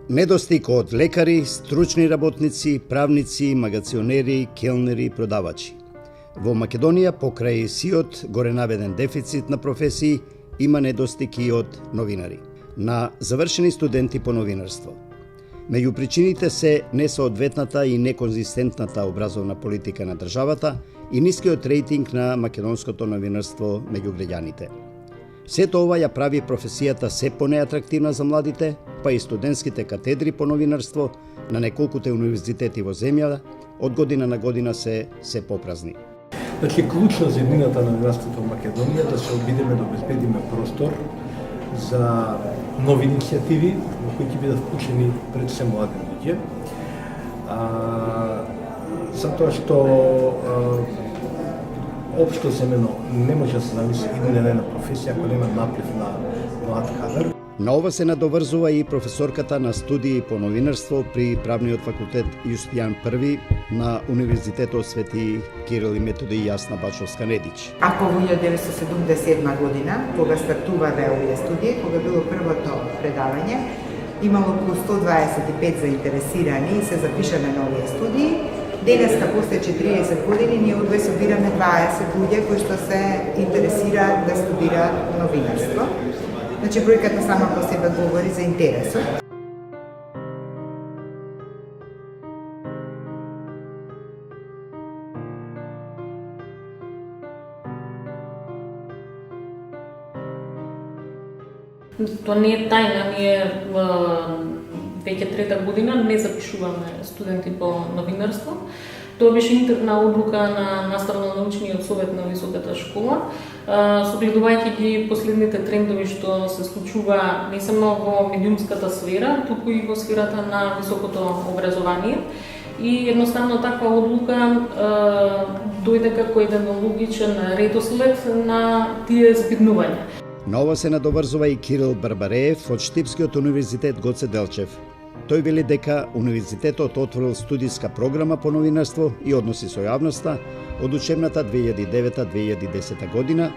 Недостиг од лекари, стручни работници, правници, магационери, келнери, продавачи. Во Македонија, покрај сиот горенаведен дефицит на професии, има недостиг и од новинари, на завршени студенти по новинарство. Меѓу причините се несоодветната и неконзистентната образовна политика на државата и нискиот рейтинг на македонското новинарство меѓу граѓаните. Сето ова ја прави професијата се понеатрактивна за младите, па и студентските катедри по новинарство на неколкуте универзитети во земјата од година на година се попразни. Значи, клучно за еднината на новинарството во Македонија да се обидеме да обезбедиме простор за нови иницијативи во кои ќе бидат вклучени пред се млади луѓе. Затоа што општо земено не може да се замисли идеја на професија ако нема наплив на млад кадар. На ова се надоврзува и професорката на студии по новинарство при Правниот факултет Јустијан I на Универзитетот Свети Кирил и Методи Јасна Бачовска-Недич. Ако во 1977 година, кога стартувале овие студии, кога било првото предавање, имало околу 125 заинтересирани и се запишале на овие студии. Денеска, после 40 години, ние одвај собираме 20 луѓе кои што се интересираат да студираат новинарство. Значи, бројката сама по себе говори за интересот. Тоа не е тајна, ние веќе трета година не запишуваме студенти по новинарство. Тоа беше интерна одлука на Наставно-научниот совет на високата школа, согледувајќи ги последните трендови што се случува не само во медиумската сфера, туку и во сферата на високото образование. И едноставно таква одлука дојде како еден логичен редослед на тие збиднувања. На ова се надоврзува и Кирил Барбареев од Штипскиот универзитет Гоце Делчев. Тој вели дека универзитетот отворил студиска програма по новинарство и односи со јавноста од учебната 2009-2010 година,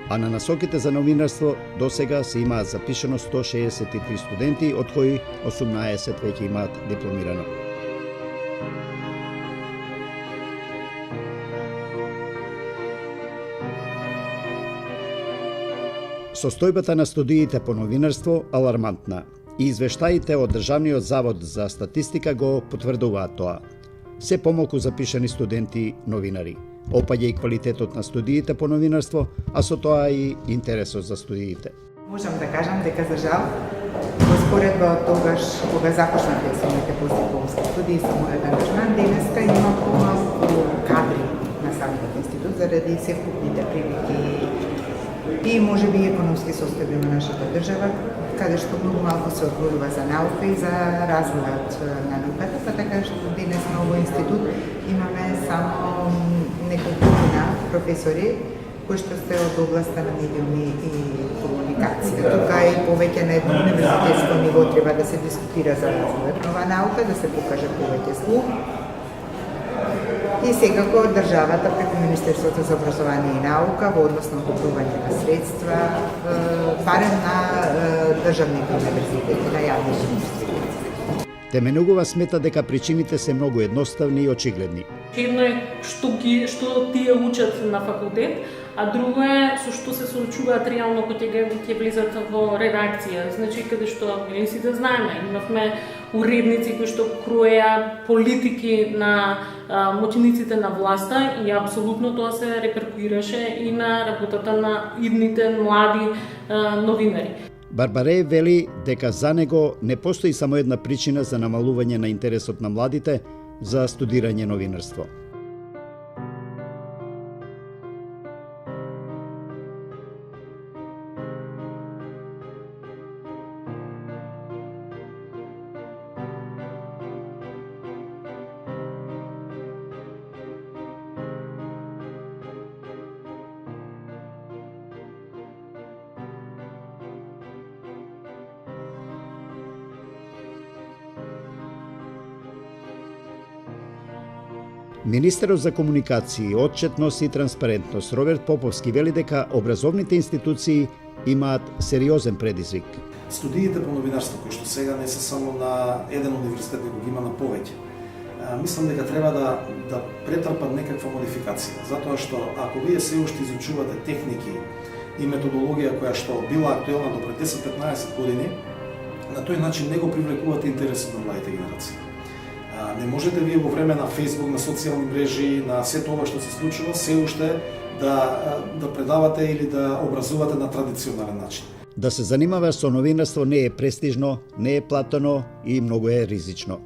а на насоките за новинарство досега се имаат запишано 163 студенти, од кои 18 веќе имаат дипломирано. Состојбата на студиите по новинарство алармантна и извештаите од Државниот завод за статистика го потврдуваат тоа. Се помалку запишани студенти новинари. Опаѓа и квалитетот на студиите по новинарство, а со тоа и интересот за студиите. Можам да кажам дека за жал, во споредба од тогаш кога започнавме самите постдипломски студии со мојот ангажман, денеска има помалку кадри на самиот институт заради севкупните прилики и можеби и економски состојби на нашата држава, каде што многу малку се одвојува за наука и за развојот на науката, па така што денес на овој институт имаме само неколкумина професори кои што се од областа на медиуми и комуникација. Тука и повеќе на едно универзитетско ниво треба да се дискутира за развојот на оваа наука, да се покаже повеќе слух. И секако државата преку Министерството за образование и наука во однос на одобрување на средства, барем на државните универзитети, на јавните универзитети. Теменугова смета дека причините се многу едноставни и очигледни. Едно е што тие учат на факултет, а друго е со што се соочуваат реално кога ќе влизат во редакција. Значи, каде што или сите знаеме, имавме уредници кои што кроеа политики на моќниците на власта и апсолутно тоа се реперкуираше и на работата на идните млади новинари. Барбареев вели дека за него не постои само една причина за намалување на интересот на младите за студирање новинарство. Министерот за комуникации, отчетност и транспарентност Роберт Поповски вели дека образовните институции имаат сериозен предизвик. студиите по новинарство, кои што сега не се само на еден универзитет, него ги има на повеќе, мислам дека треба да претрпат некаква модификација, затоа што ако вие се уште изучувате техники и методологија која што била актуелна до пред 10-15 години, на тој начин не го привлекувате интересот на младите генерации. Не можете вие во време на Facebook, на социјални мрежи, на сето ова што се случува, се уште да предавате или да образувате на традиционален начин. Да се занимаваш со новинарство не е престижно, не е платено и многу е ризично.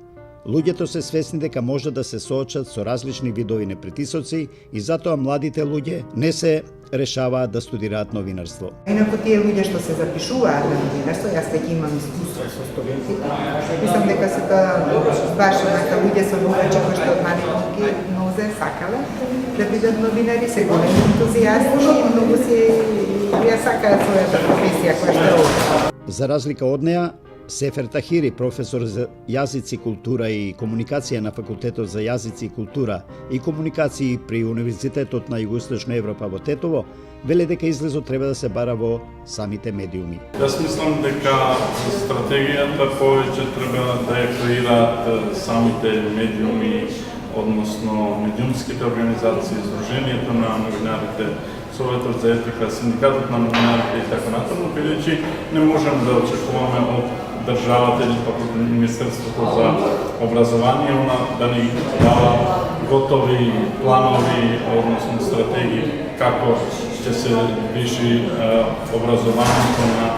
Луѓето се свесни дека може да се соочат со различни видови непритисоци и затоа младите луѓе не се решаваат да студираат новинарство. Инаку тие луѓе што се запишуваат на новинарство, јас веќе имам искуство со студентите, мислам дека се тоа баш онака луѓе со дугачи кои што од маленки нозе сакале да бидат новинари, се големи ентузијасти и многу се ја сакаат својата професија која што е овде. За разлика од неа, Сефер Тахири, професор за јазици, култура и комуникација на Факултетот за јазици и култура и комуникации при Универзитетот на Југоисточна Европа во Тетово, веле дека излезот треба да се бара во самите медиуми. Јас мислам дека стратегијата повеќе треба да ја креираат самите медиуми, односно медиумските организации, Сдруженијето на новинарите, Советот за етика, Синдикатот на новинарите и така натаму, бидејќи не можеме да очекуваме од државата или пак од Министерството за образование да ни дава готови планови, односно стратегии како ќе се движи образованието на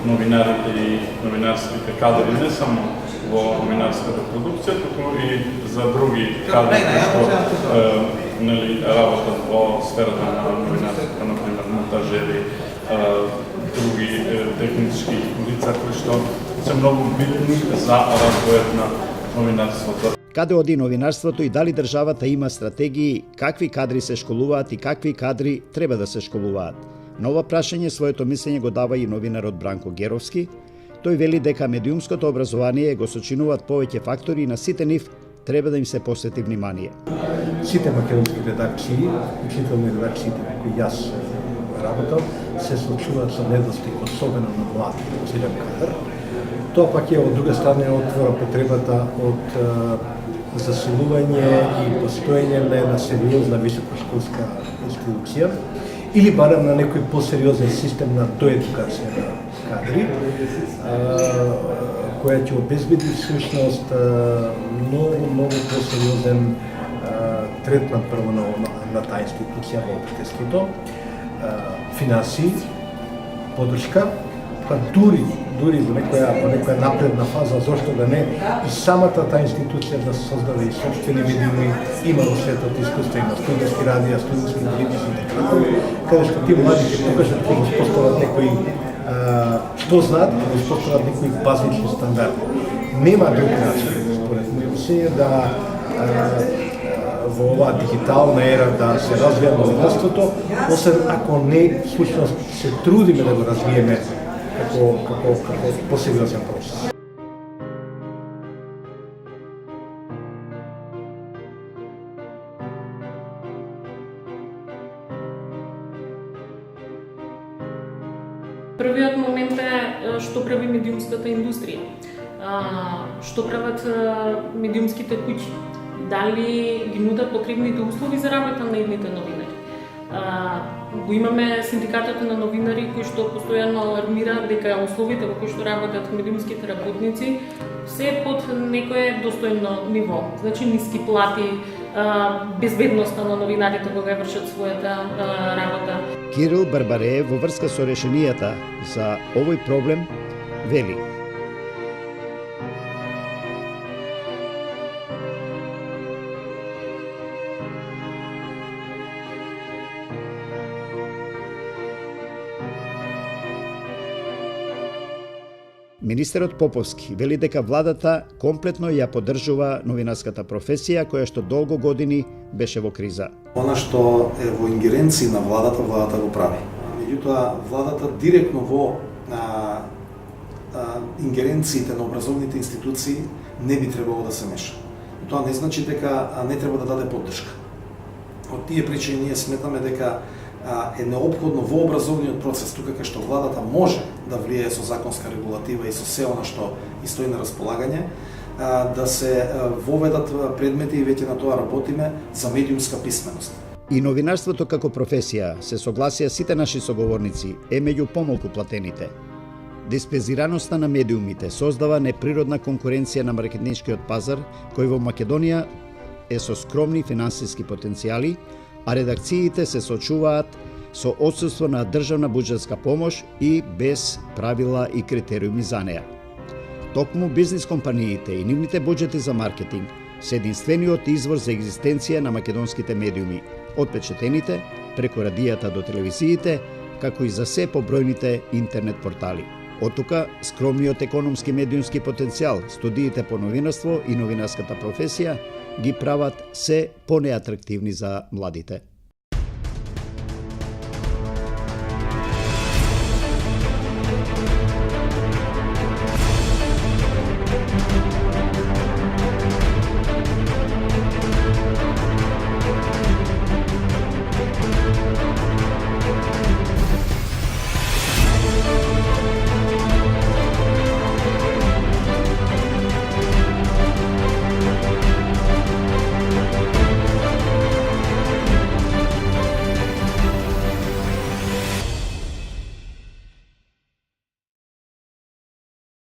новинарите и новинарските кадри, не само во новинарската продукција, туку и за други кадри кои работат во сферата на новинарството, например монтажери, други технички лица кои што се многу битни за развојот на новинарството. Каде оди новинарството и дали државата има стратегии какви кадри се школуваат и какви кадри треба да се школуваат? На ова прашање своето мислење го дава и новинарот Бранко Геровски. Тој вели дека медиумското образование го сочинуваат повеќе фактори и на сите нив треба да им се посвети внимание. Сите македонски редакции, учителни редакциите кои јас работам, се соочуваат со недостиг, особено на млади, целен кадар. Тоа пак е од друга страна отвора потребата од засилување и постоење на една сериозна високошколска институција или барем на некој посериозен систем на доедукација на кадри, која ќе обезбеди всушност многу посериозен третман прво на таа институција во општеството, финансии, подршка, па дури во некоја напредна фаза, зошто да не, и самата таа институција да создаде и собствени медиуми, има во светот искуство, има студентски радија, студентски телевизии, каде што ти млади ќе покажат ќе испостават некои познаат, ќе испостават некои базични стандарди. Нема друг начин, според мој мислење, да во оваа дигитална ера да се развија новинарството, освен ако не всушност се трудиме да го развиеме како посериозен процес. Првиот момент е што прави медиумската индустрија, што прават медиумските куќи, дали ги нудат потребните услови за работа на едните новинари. Го имаме синдикатот на новинари кои што постојано алармираат дека условите во кои што работат медиумските работници се под некое достојно ниво. Значи ниски плати, безбедноста на новинарите кога вршат својата работа. Кирил Барбареев во врска со решенијата за овој проблем вели: Министерот Поповски вели дека владата комплетно ја поддржува новинарската професија која што долго години беше во криза. Она што е во ингеренција на владата го прави. Меѓутоа, владата директно во ингеренциите на образовните институции не би требало да се меша. Тоа не значи дека не треба да даде поддршка. Од тие причини ние сметаме дека е неопходно во образовниот процес, тука кај што владата може да влијае со законска регулатива и со се она што и стои на располагање, да се воведат предмети и веќе на тоа работиме за медиумска писменост. И новинарството како професија, се согласија сите наши соговорници, е меѓу помалку платените. Диспезираноста на медиумите создава неприродна конкуренција на маркетиншкиот пазар, кој во Македонија е со скромни финансиски потенцијали, а редакциите се соочуваат со отсуство на државна буџетска помош и без правила и критериуми за неа. Токму бизнис компаниите и нивните буџети за маркетинг се единствениот извор за екзистенција на македонските медиуми, од печатените, преку радијата до телевизиите, како и за се побројните интернет портали. Од тука, скромниот економски медиумски потенцијал, студиите по новинарство и новинарската професија ги прават се понеатрактивни за младите.